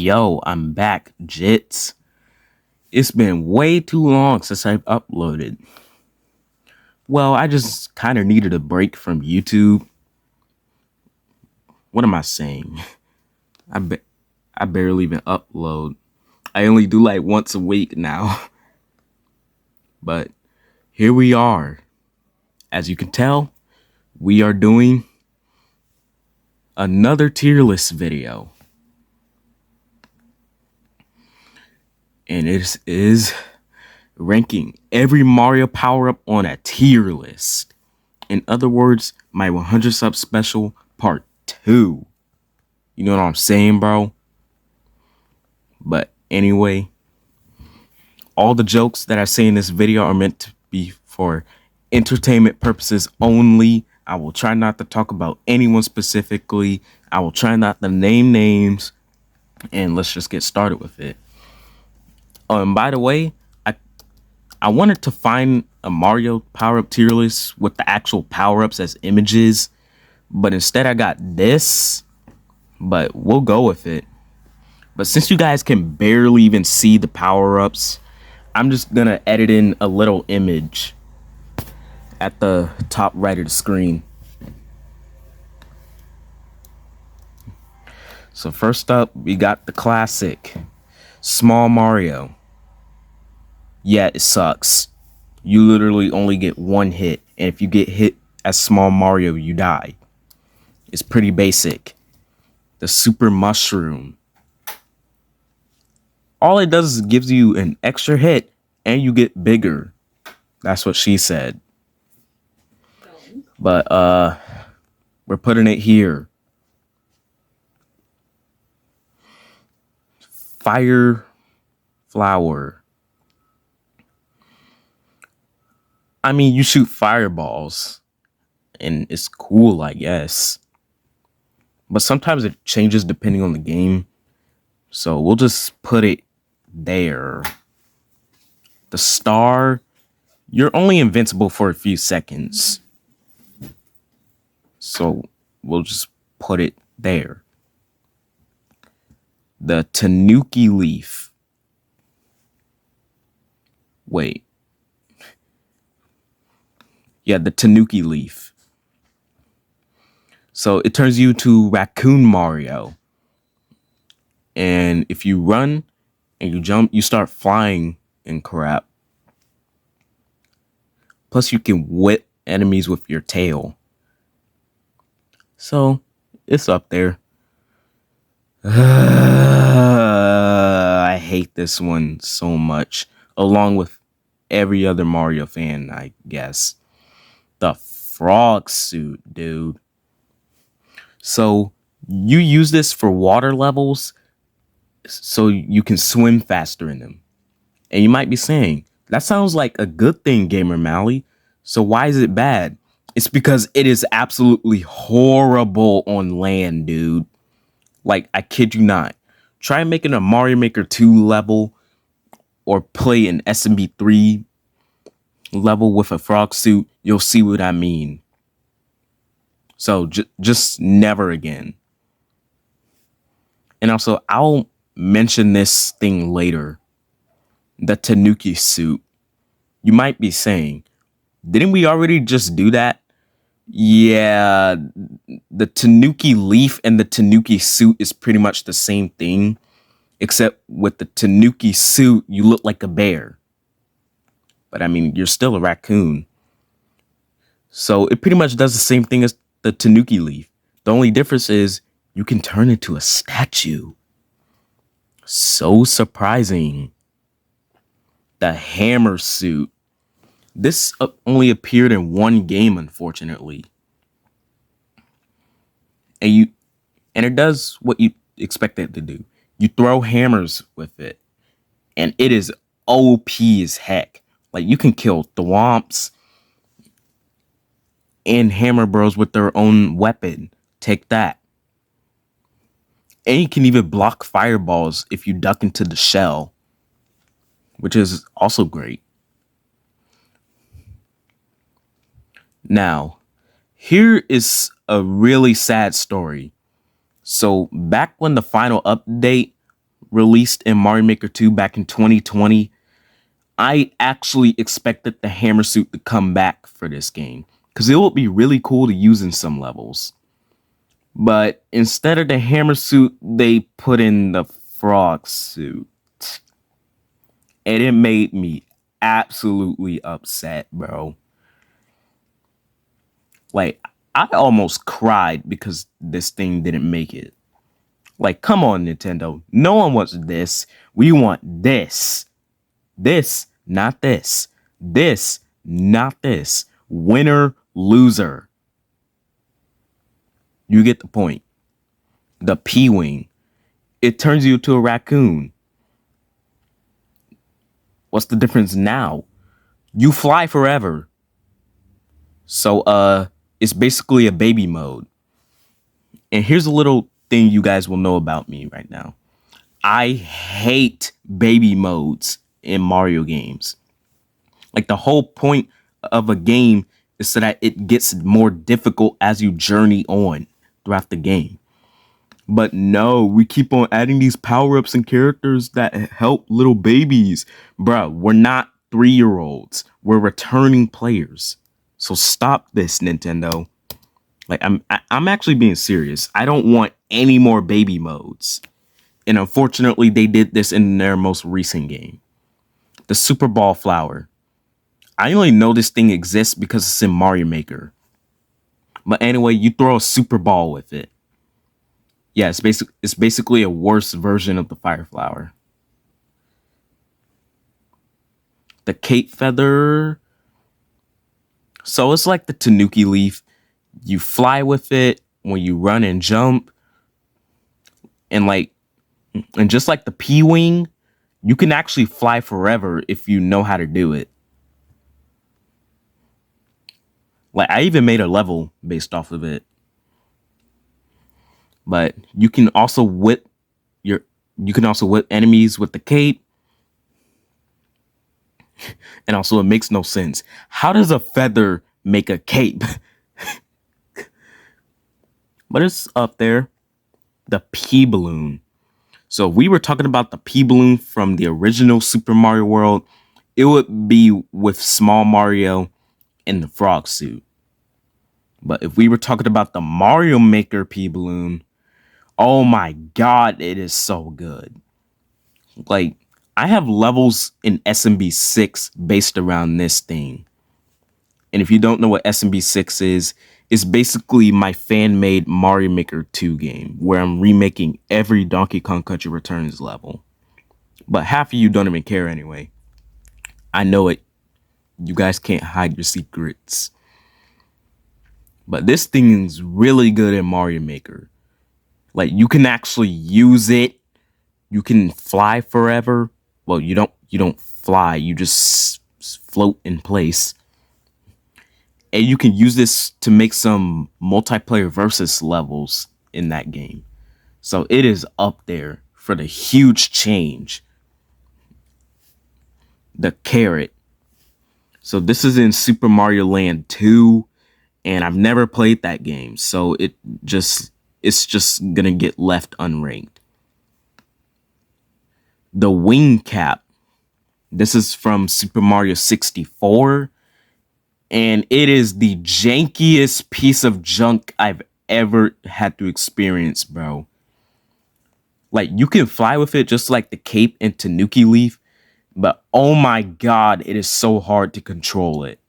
Yo, I'm back, Jits. It's been way too long since I've uploaded. Well, I just kind of needed a break from YouTube. What am I saying? I ba- I barely even upload. I only do like once a week now. But here we are. As you can tell, we are doing another tier list video. And it is ranking every Mario power-up on a tier list. In other words, my 100 sub special part 2. You know what I'm saying, bro? But anyway, all the jokes that I say in this video are meant to be for entertainment purposes only. I will try not to talk about anyone specifically. I will try not to name names. And let's just get started with it. By the way, I wanted to find a Mario power-up tier list with the actual power-ups as images, but instead I got this, but we'll go with it. But since you guys can barely even see the power-ups, I'm just gonna edit in a little image at the top right of the screen. So first up, we got the classic Small Mario. Yeah, it sucks. You literally only get one hit, and if you get hit as Small Mario, you die. It's pretty basic. The Super Mushroom. All it does is gives you an extra hit, and you get bigger. That's what she said. But we're putting it here. Fire Flower. I mean, you shoot fireballs, and it's cool, I guess. But sometimes it changes depending on the game. So we'll just put it there. The star, you're only invincible for a few seconds. So we'll just put it there. The Tanuki leaf. Wait. Yeah, the Tanuki leaf. So it turns you to Raccoon Mario. And if you run and you jump, you start flying and crap. Plus, you can whip enemies with your tail. So it's up there. I hate this one so much, along with every other Mario fan, I guess. The frog suit, dude. So you use this for water levels so you can swim faster in them. And you might be saying, that sounds like a good thing, Gamer Mally. So why is it bad? It's because it is absolutely horrible on land, dude. Like, I kid you not. Try making a Mario Maker 2 level or play an SMB 3 level with a frog suit. You'll see what I mean. So just never again. And also, I'll mention this thing later. The Tanuki suit. You might be saying, didn't we already just do that? Yeah, the Tanuki leaf and the Tanuki suit is pretty much the same thing. Except with the Tanuki suit, you look like a bear. But I mean, you're still a raccoon. So it pretty much does the same thing as the Tanuki leaf. The only difference is you can turn into a statue. So surprising. The hammer suit. This only appeared in one game, unfortunately. And it does what you expect it to do. You throw hammers with it. And it is OP as heck. Like, you can kill Thwomps and Hammer Bros with their own weapon. Take that. And you can even block fireballs if you duck into the shell, which is also great. Now, here is a really sad story. So back when the final update released in Mario Maker 2 back in 2020, I actually expected the hammer suit to come back for this game because it would be really cool to use in some levels. But instead of the hammer suit, they put in the frog suit. And it made me absolutely upset, bro. Like, I almost cried because this thing didn't make it. Like, come on, Nintendo. No one wants this. We want this. This, not this. This, not this. Winner, loser. You get the point. The P-Wing. It turns you into a raccoon. What's the difference now? You fly forever. So, it's basically a baby mode. And here's a little thing you guys will know about me right now. I hate baby modes in Mario games. Like, the whole point of a game is so that it gets more difficult as you journey on throughout the game. But no, we keep on adding these power-ups and characters that help little babies. Bruh, we're not 3-year-olds. We're returning players. So stop this, Nintendo. Like, I'm actually being serious. I don't want any more baby modes. And unfortunately, they did this in their most recent game. The Super Ball Flower. I only know this thing exists because it's in Mario Maker. But anyway, you throw a Super Ball with it. Yeah, it's basically a worse version of the Fire Flower. The Cape Feather. So it's like the Tanuki Leaf. You fly with it when you run and jump. And just like the P-Wing, you can actually fly forever if you know how to do it. Like, I even made a level based off of it. But you can also whip enemies with the cape. And also, it makes no sense. How does a feather make a cape? But it's up there. The P-Balloon. So if we were talking about the P-Balloon from the original Super Mario World, it would be with Small Mario in the frog suit. But if we were talking about the Mario Maker P-Balloon, oh my god, it is so good. Like, I have levels in SMB 6 based around this thing. And if you don't know what SMB 6 is, it's basically my fan-made Mario Maker 2 game where I'm remaking every Donkey Kong Country Returns level. But half of you don't even care anyway. I know it. You guys can't hide your secrets. But this thing is really good in Mario Maker. Like, you can actually use it. You can fly forever. Well, you don't fly. You just float in place. And you can use this to make some multiplayer versus levels in that game. So it is up there for the huge change. The carrot. So this is in Super Mario Land 2. And I've never played that game. So it's just gonna get left unranked. The wing cap. This is from Super Mario 64. And it is the jankiest piece of junk I've ever had to experience, bro. Like, you can fly with it just like the cape and Tanuki Leaf. But oh my god, it is so hard to control it.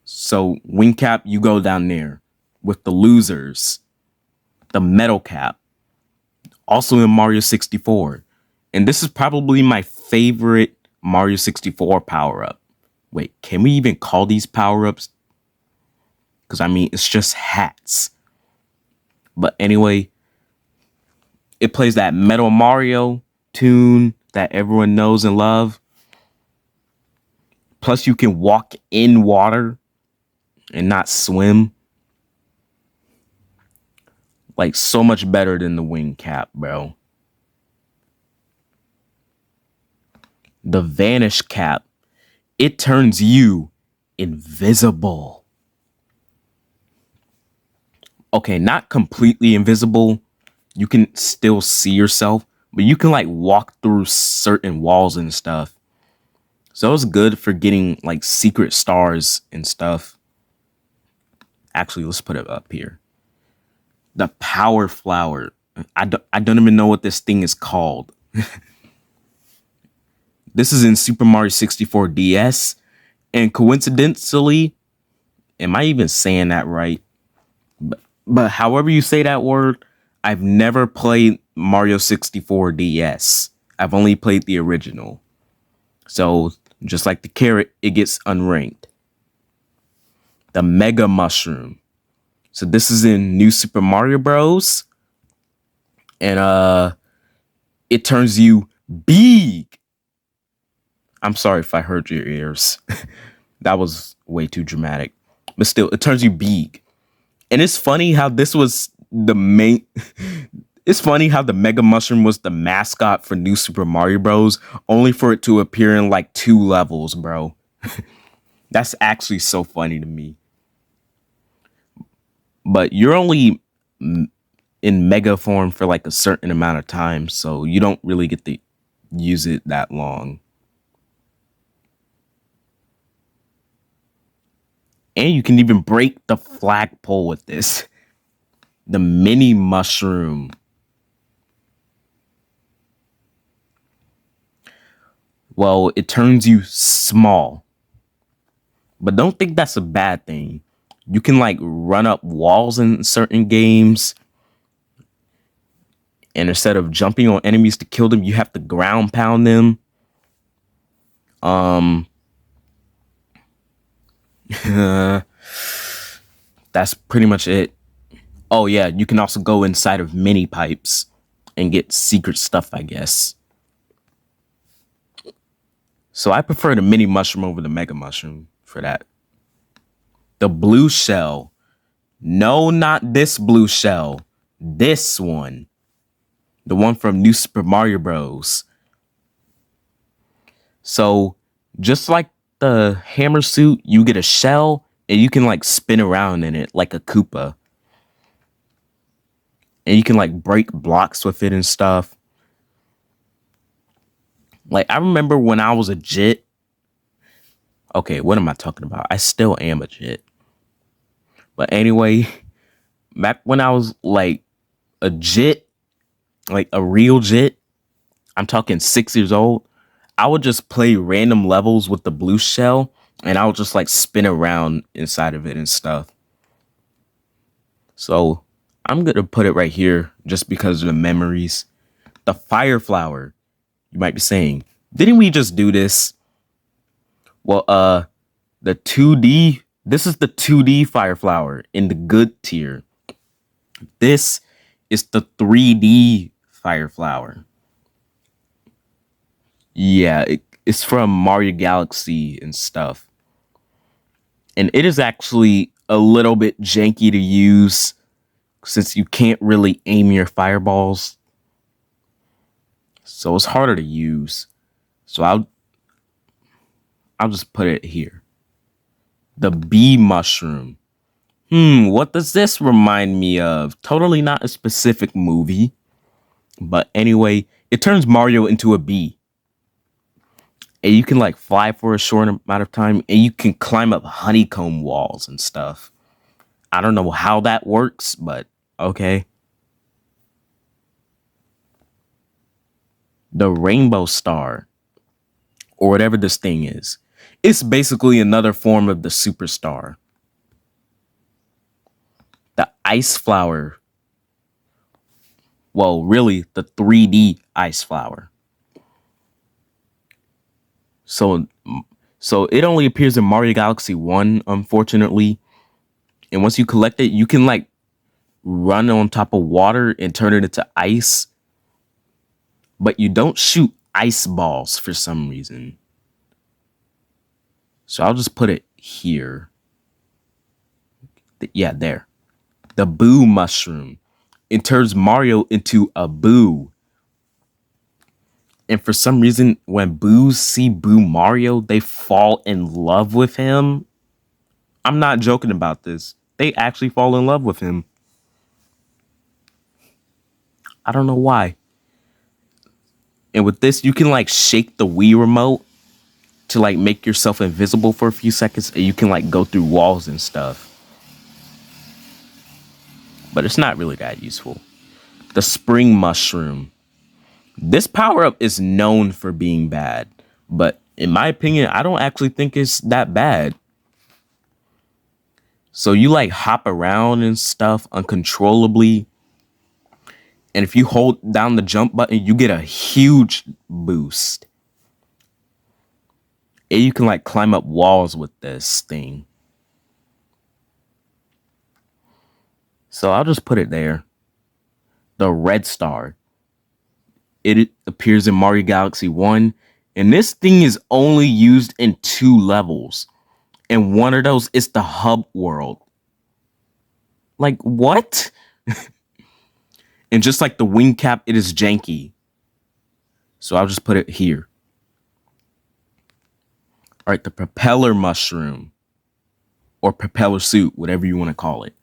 So, wing cap, you go down there with the losers. The metal cap. Also in Mario 64. And this is probably my favorite Mario 64 power-up. Wait, can we even call these power-ups? Because, I mean, it's just hats. But anyway, it plays that Metal Mario tune that everyone knows and love. Plus, you can walk in water and not swim. Like, so much better than the wing cap, bro. The vanish cap. It turns you invisible. Okay, not completely invisible. You can still see yourself, but you can like walk through certain walls and stuff. So it's good for getting like secret stars and stuff. Actually, let's put it up here. The power flower. I don't even know what this thing is called. This is in Super Mario 64 DS. And coincidentally, am I even saying that right? But however you say that word, I've never played Mario 64 DS. I've only played the original. So just like the carrot, it gets unranked. The Mega Mushroom. So this is in New Super Mario Bros. And it turns you big. I'm sorry if I hurt your ears. That was way too dramatic. But still, it turns you big. And it's funny how this was the main. It's funny how the Mega Mushroom was the mascot for New Super Mario Bros. Only for it to appear in like 2 levels, bro. That's actually so funny to me. But you're only in Mega form for like a certain amount of time, so you don't really get to use it that long. And you can even break the flagpole with this. The mini mushroom. Well, it turns you small. But don't think that's a bad thing. You can like run up walls in certain games. And instead of jumping on enemies to kill them, you have to ground pound them. That's pretty much it. Oh yeah, you can also go inside of mini pipes and get secret stuff, I guess. So I prefer the mini mushroom over the mega mushroom for that. The blue shell. No, not this blue shell. This one. The one from New Super Mario Bros. So just like the hammer suit, you get a shell and you can like spin around in it like a Koopa. And you can like break blocks with it and stuff. Like I remember when I was a JIT. Okay, what am I talking about? I still am a JIT. But anyway, back when I was like a JIT, like a real JIT, I'm talking 6 years old, I would just play random levels with the blue shell and I would just like spin around inside of it and stuff. So I'm going to put it right here just because of the memories. The fire flower. You might be saying, didn't we just do this? Well, the 2D, this is the 2D fire flower in the good tier. This is the 3D fire flower. Yeah, it's from Mario Galaxy and stuff. And it is actually a little bit janky to use since you can't really aim your fireballs. So it's harder to use. So I'll just put it here. The bee mushroom. What does this remind me of? Totally not a specific movie. But anyway, it turns Mario into a bee. And you can like fly for a short amount of time. And you can climb up honeycomb walls and stuff. I don't know how that works, but okay. The rainbow star. Or whatever this thing is. It's basically another form of the superstar. The ice flower. Well, really, the 3D ice flower. So it only appears in Mario Galaxy 1, unfortunately. And once you collect it, you can like run on top of water and turn it into ice. But you don't shoot ice balls for some reason. So I'll just put it here. Yeah, there. The Boo mushroom. It turns Mario into a Boo. And for some reason, when Boos see Boo Mario, they fall in love with him. I'm not joking about this. They actually fall in love with him. I don't know why. And with this, you can like shake the Wii remote to like make yourself invisible for a few seconds, and you can like go through walls and stuff. But it's not really that useful. The Spring Mushroom. This power-up is known for being bad, but in my opinion, I don't actually think it's that bad. So you like hop around and stuff uncontrollably. And if you hold down the jump button, you get a huge boost. And you can like climb up walls with this thing. So I'll just put it there. The Red Star. It appears in Mario Galaxy 1. And this thing is only used in 2 levels. And one of those is the hub world. Like, what? And just like the wing cap, it is janky. So I'll just put it here. All right, the Propeller Mushroom. Or Propeller Suit, whatever you want to call it.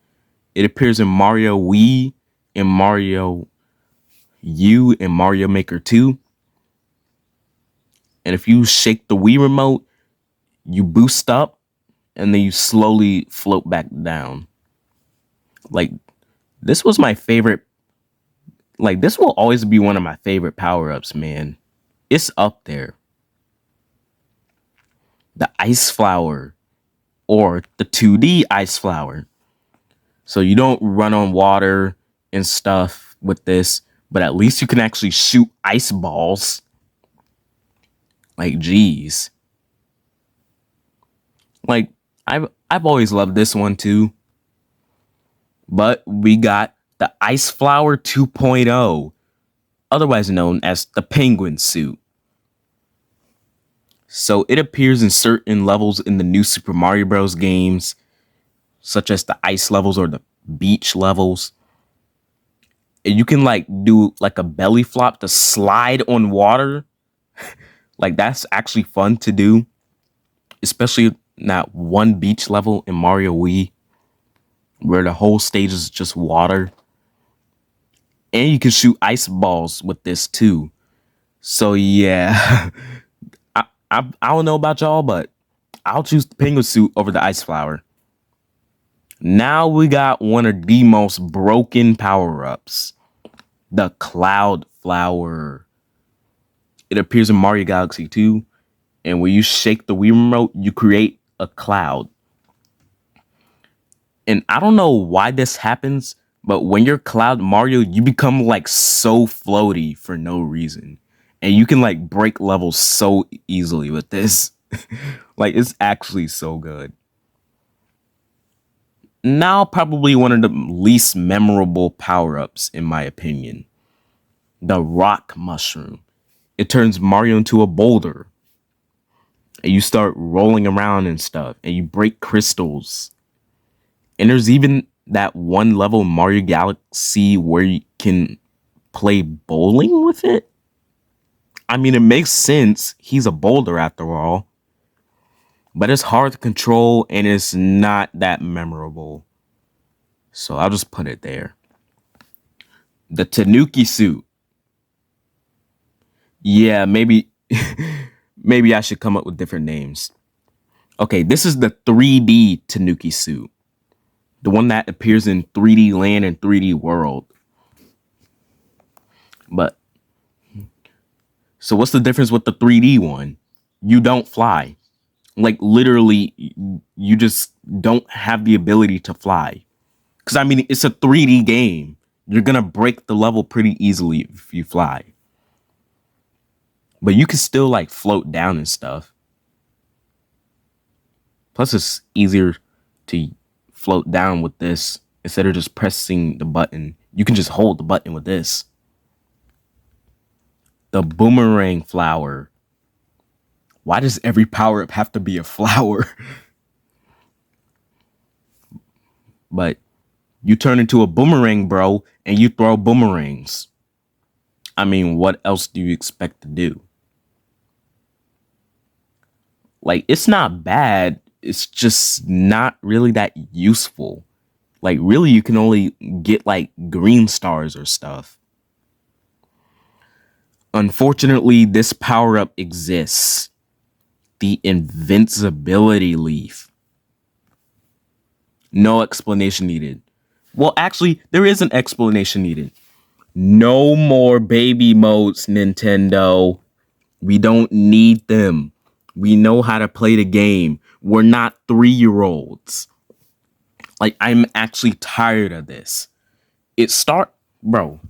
It appears in Mario Wii, in Mario U, and Mario Maker 2. And if you shake the Wii remote, you boost up, and then you slowly float back down. Like, this was my favorite. Like, this will always be one of my favorite power-ups, man. It's up there. The Ice Flower, or the 2D Ice Flower. So you don't run on water and stuff with this, but at least you can actually shoot ice balls. Like, geez. Like, I've always loved this one too. But we got the Ice Flower 2.0, otherwise known as the Penguin Suit. So it appears in certain levels in the new Super Mario Bros. Games, such as the ice levels or the beach levels. And you can like do like a belly flop to slide on water. Like, that's actually fun to do, especially in that one beach level in Mario Wii, where the whole stage is just water. And you can shoot ice balls with this too. So yeah, I don't know about y'all, but I'll choose the Penguin Suit over the Ice Flower. Now we got one of the most broken power-ups, the Cloud Flower. It appears in Mario Galaxy 2, and when you shake the Wii remote, you create a cloud. And I don't know why this happens, but when you're Cloud Mario, you become like so floaty for no reason. And you can like break levels so easily with this. Like, it's actually so good. Now, probably one of the least memorable power-ups, in my opinion. The Rock Mushroom. It turns Mario into a boulder. And you start rolling around and stuff. And you break crystals. And there's even that one level in Mario Galaxy where you can play bowling with it. I mean, it makes sense. He's a boulder after all. But it's hard to control and it's not that memorable. So I'll just put it there. The Tanuki Suit. Yeah, maybe maybe I should come up with different names. Okay, this is the 3D Tanuki Suit. The one that appears in 3D Land and 3D World. But so what's the difference with the 3D one? You don't fly. Like, literally, you just don't have the ability to fly. Because, I mean, it's a 3D game. You're going to break the level pretty easily if you fly. But you can still, like, float down and stuff. Plus, it's easier to float down with this instead of just pressing the button. You can just hold the button with this. The Boomerang Flower. Why does every power-up have to be a flower? But you turn into a boomerang, bro, and you throw boomerangs. I mean, what else do you expect to do? Like, it's not bad. It's just not really that useful. Like, really, you can only get, like, green stars or stuff. Unfortunately, this power up exists. The invincibility leaf. No explanation needed. Well, actually, there is an explanation needed. No more baby modes, Nintendo. We don't need them. We know how to play the game. We're not 3-year-olds. Like, I'm actually tired of this. Bro.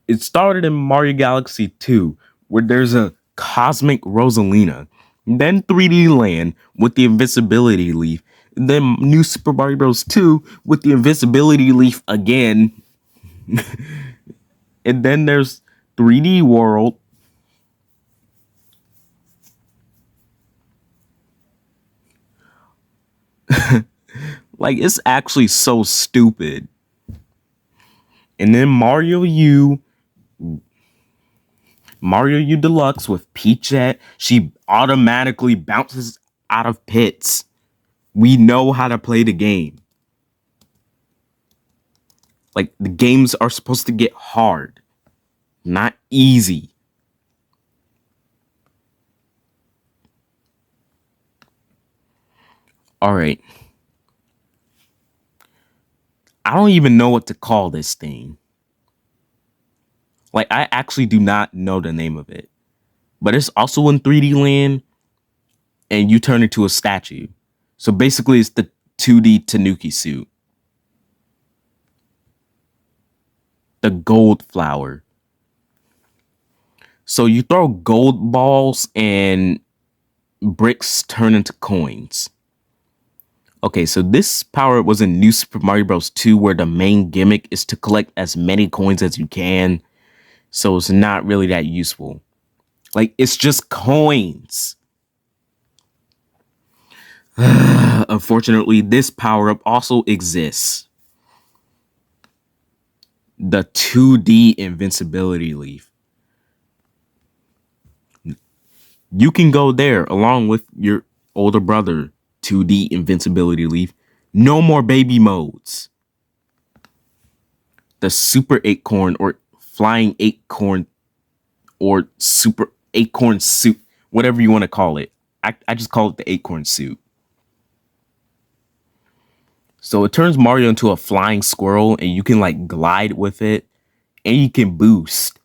It started in Mario Galaxy 2, where there's a cosmic Rosalina. Then 3D Land with the invincibility leaf. Then New Super Mario Bros. 2 with the invincibility leaf again. And then there's 3D World. Like, it's actually so stupid. And then Mario U Deluxe with Peachette. She automatically bounces out of pits. We know how to play the game. Like, the games are supposed to get hard, not easy. All right. I don't even know what to call this thing. Like, I actually do not know the name of it. But it's also in 3D Land, and you turn into a statue. So basically, it's the 2D Tanuki suit. The gold flower. So you throw gold balls and bricks turn into coins. Okay, so this power was in New Super Mario Bros. 2, where the main gimmick is to collect as many coins as you can. So it's not really that useful. Like, it's just coins. Unfortunately, this power-up also exists. The 2D invincibility leaf. You can go there along with your older brother, 2D invincibility leaf. No more baby modes. The super acorn or flying acorn or super acorn suit, whatever you want to call it. I just call it the acorn suit. So it turns Mario into a flying squirrel, and you can like glide with it, and you can boost.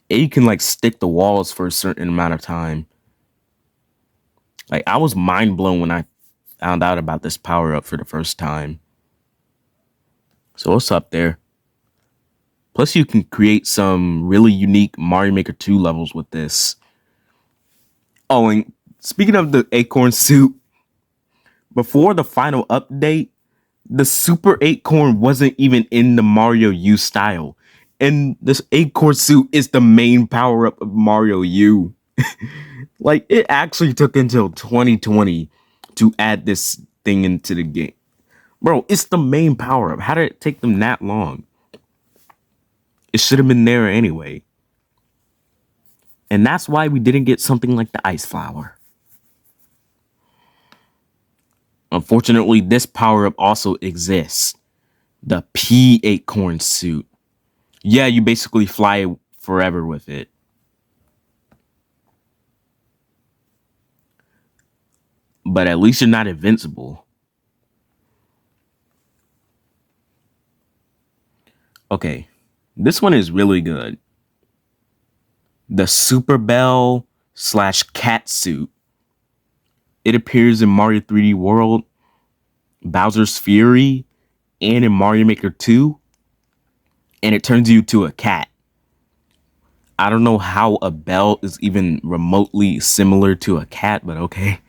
And you can like stick the walls for a certain amount of time. Like, I was mind blown when I found out about this power up for the first time. So it's up there. Plus, you can create some really unique Mario Maker 2 levels with this. Oh, and speaking of the acorn suit, before the final update, the Super Acorn wasn't even in the Mario U style. And this acorn suit is the main power up of Mario U. Like, it actually took until 2020 to add this thing into the game. Bro, it's the main power up. How did it take them that long? It should have been there anyway. And that's why we didn't get something like the Ice Flower. Unfortunately, this power-up also exists. The P Acorn suit. Yeah, you basically fly forever with it. But at least you're not invincible. Okay, this one is really good. The Super Bell / Cat suit. It appears in Mario 3D World, Bowser's Fury, and in Mario Maker 2. And it turns you to a cat. I don't know how a bell is even remotely similar to a cat, but okay.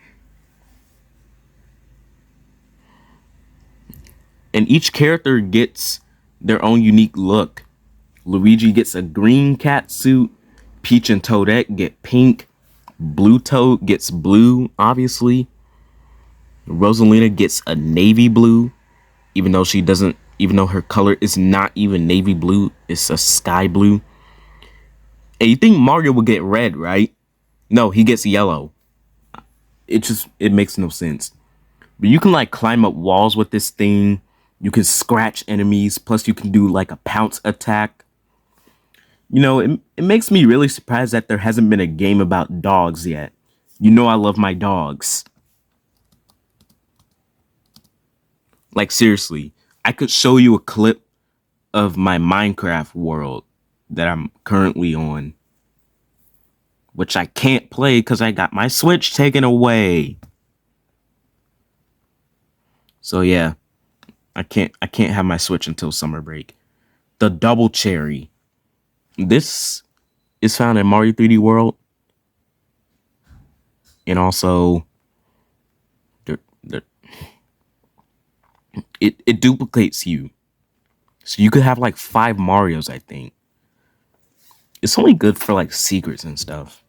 And each character gets their own unique look. Luigi gets a green cat suit. Peach and Toadette get pink. Blue Toad gets blue, obviously. Rosalina gets a navy blue, even though her color is not even navy blue, it's a sky blue. And you think Mario would get red, right? No, he gets yellow. It makes no sense. But you can like climb up walls with this thing. You can scratch enemies, plus you can do like a pounce attack. It makes me really surprised that there hasn't been a game about dogs yet. I love my dogs. Like, seriously, I could show you a clip of my Minecraft world that I'm currently on, which I can't play because I got my Switch taken away. So yeah, I can't have my Switch until summer break. The double cherry. This is found in Mario 3D World, and also the it duplicates you. So you could have like 5 Marios, I think. It's only good for like secrets and stuff.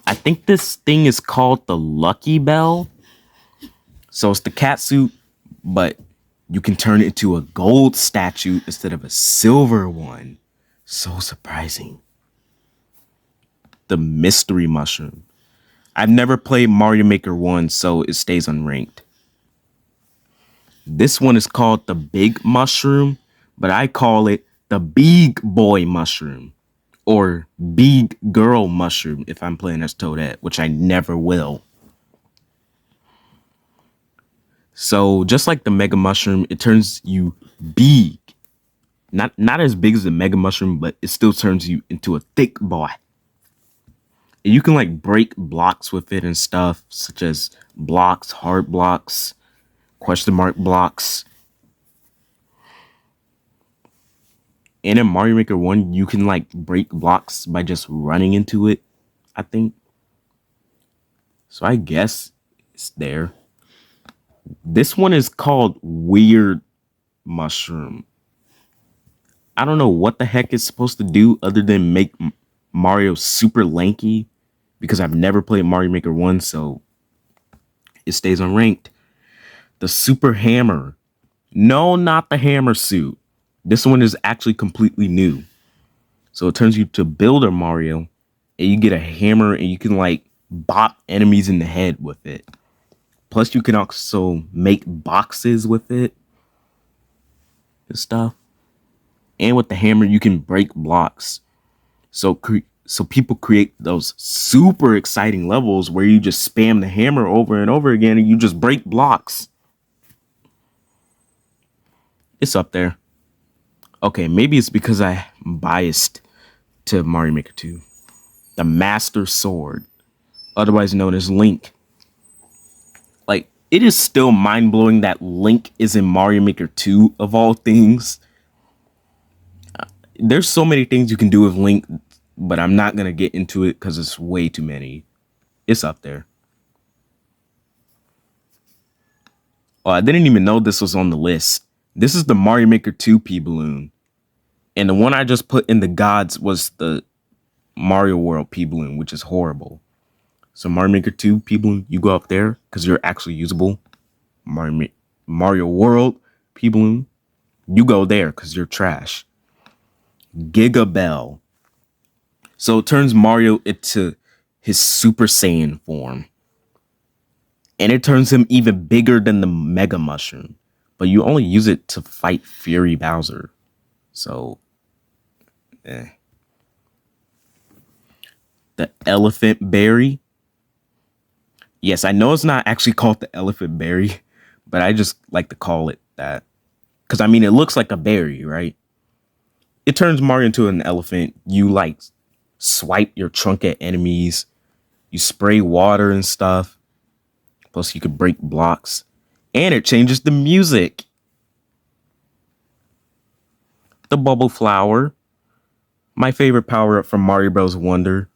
I think this thing is called the Lucky Bell. So it's the cat suit, but you can turn it into a gold statue instead of a silver one. So surprising. The mystery mushroom. I've never played Mario Maker 1, so it stays unranked. This one is called the big mushroom, but I call it the big boy mushroom or big girl mushroom if I'm playing as Toadette, which I never will. So just like the mega mushroom, it turns you big. Not as big as the mega mushroom, but it still turns you into a thick boy. And you can like break blocks with it and stuff, such as blocks, heart blocks, question mark blocks. And in Mario Maker 1, you can like break blocks by just running into it, I think. So I guess it's there. This one is called Weird Mushroom. I don't know what the heck it's supposed to do other than make Mario super lanky because I've never played Mario Maker 1, so it stays unranked. The Super Hammer. No, not the hammer suit. This one is actually completely new. So it turns you to Builder Mario, and you get a hammer and you can like bop enemies in the head with it. Plus, you can also make boxes with it and stuff. And with the hammer, you can break blocks. So people create those super exciting levels where you just spam the hammer over and over again and you just break blocks. It's up there. Okay, maybe it's because I'm biased to Mario Maker 2. The Master Sword, otherwise known as Link. Like, it is still mind-blowing that Link is in Mario Maker 2 of all things. There's so many things you can do with Link, but I'm not going to get into it because it's way too many. It's up there. Oh, I didn't even know this was on the list. This is the Mario Maker 2 P-Balloon. And the one I just put in the gods was the Mario World P-Balloon, which is horrible. So Mario Maker 2 P-Balloon, you go up there because you're actually usable. Mario World P-Balloon, you go there because you're trash. Giga Bell. So it turns Mario into his Super Saiyan form. And it turns him even bigger than the Mega Mushroom. But you only use it to fight Fury Bowser. So, The Elephant Berry. Yes, I know it's not actually called the Elephant Berry, but I just like to call it that. Because, I mean, it looks like a berry, right? It turns Mario into an elephant. You, like, swipe your trunk at enemies. You spray water and stuff. Plus, you could break blocks. And it changes the music. The Bubble Flower. My favorite power-up from Mario Bros. Wonder.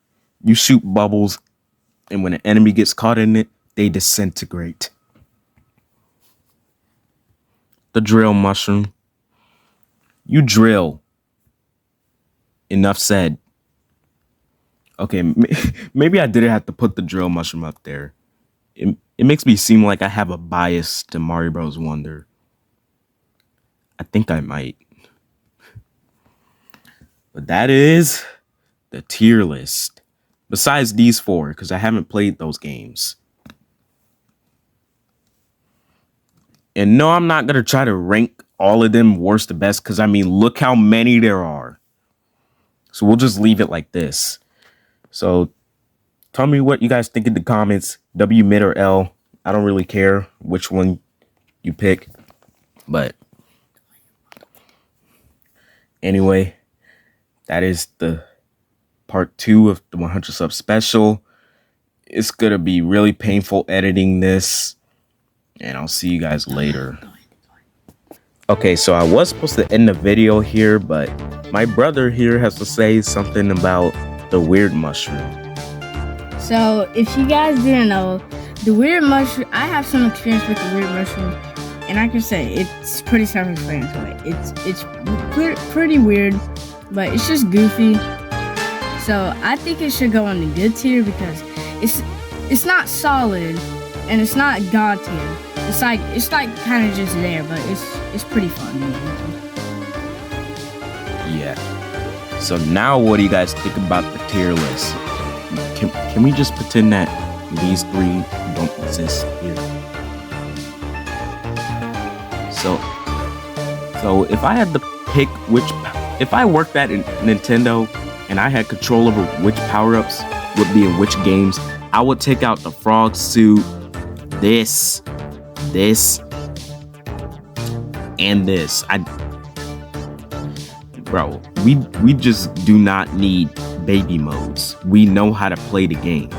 You shoot bubbles, and when an enemy gets caught in it, they disintegrate. The Drill Mushroom. You drill. Enough said. Okay, maybe I didn't have to put the Drill Mushroom up there. It makes me seem like I have a bias to Mario Bros. Wonder. I think I might. But that is the tier list. Besides these 4, because I haven't played those games. And no, I'm not gonna try to rank all of them worst to best, because I mean, look how many there are. So we'll just leave it like this. So tell me what you guys think in the comments. W, mid, or L. I don't really care which one you pick. But anyway, that is the part 2 of the 100 sub special. It's gonna be really painful editing this, and I'll see you guys later. Okay, so I was supposed to end the video here, but my brother here has to say something about the weird mushroom. So, if you guys didn't know, the weird mushroom, I have some experience with the weird mushroom, and I can say it's pretty self-explanatory. It's pretty weird, but it's just goofy. So, I think it should go on the good tier because it's not solid and it's not God tier. It's like kind of just there, but it's pretty fun. Yeah. So now what do you guys think about the tier list? Can we just pretend that these 3 don't exist here? So if I had to pick if I worked at Nintendo and I had control over which power-ups would be in which games, I would take out the frog suit, this, and this. Bro, we just do not need baby modes. We know how to play the game.